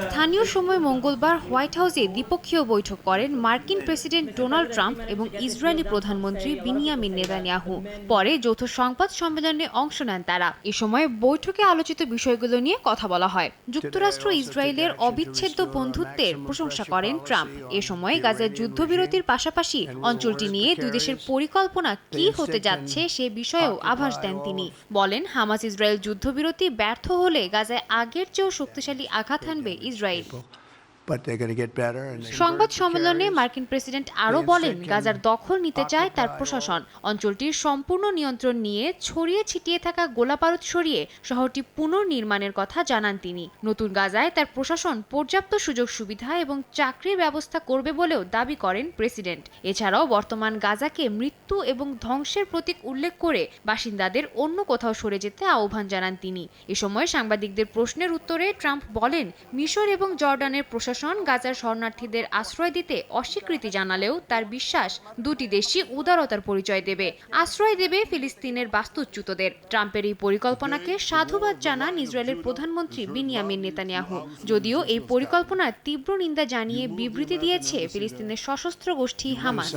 স্থানীয় সময় মঙ্গলবার হোয়াইট হাউসে দ্বিপক্ষীয় বৈঠক করেন মার্কিন প্রেসিডেন্ট ডোনাল্ড ট্রাম্প এবং ইসরায়েলি প্রধানমন্ত্রী বিনিয়ামিন নেতানিয়াহু। পরে যৌথ সংবাদ সম্মেলনে অংশ নেন তারা। এ সময় বৈঠকে আলোচিত বিষয়গুলো নিয়ে কথা বলা হয়। যুক্তরাষ্ট্র ইসরায়েলের অবিচ্ছেদ্য বন্ধুত্বের প্রশংসা করেন ট্রাম্প। এ সময় গাজার যুদ্ধবিরতির পাশাপাশি অঞ্চলটি নিয়ে দুই দেশের পরিকল্পনা কি হতে যাচ্ছে সে বিষয়েও আভাস দেন তিনি। বলেন, হামাস ইসরায়েল যুদ্ধবিরতি ব্যর্থ হলে গাজায় আগের চেয়েও শক্তিশালী আঘাত হানবে ইসরায়েল। সংবাদ সম্মেলনে মার্কিন প্রেসিডেন্ট আরও বলেন, গাজার দখল নিতে চায় তার প্রশাসন। অঞ্চলটির সম্পূর্ণ নিয়ন্ত্রণ নিয়ে ছড়িয়ে ছিটিয়ে থাকা গোলাবারুদ সরিয়ে শহরটি পুনর্নির্মাণের কথা জানান তিনি। নতুন গাজায় তার প্রশাসন পর্যাপ্ত সুযোগ সুবিধা এবং চাকরির ব্যবস্থা করবে বলেও দাবি করেন প্রেসিডেন্ট। এছাড়াও বর্তমান গাজাকে মৃত্যু এবং ধ্বংসের প্রতীক উল্লেখ করে বাসিন্দাদের অন্য কোথাও সরে যেতে আহ্বান জানান তিনি। এ সময় সাংবাদিকদের প্রশ্নের উত্তরে ট্রাম্প বলেন, মিশর এবং জর্ডানের প্রশাসন গাজার শরণার্থীদের আশ্রয় দিতে অস্বীকৃতি জানালেও তার বিশ্বাস দুটি দেশই উদারতার পরিচয় দেবে, আশ্রয় দেবে ফিলিস্তিনের বাস্তুচ্যুতদের। ট্রাম্পের এই পরিকল্পনাকে সাধুবাদ জানান ইসরায়েলের প্রধানমন্ত্রী বিনিয়ামিন নেতানিয়াহু। যদিও এই পরিকল্পনার তীব্র নিন্দা জানিয়ে বিবৃতি দিয়েছে ফিলিস্তিনের সশস্ত্র গোষ্ঠী হামাস।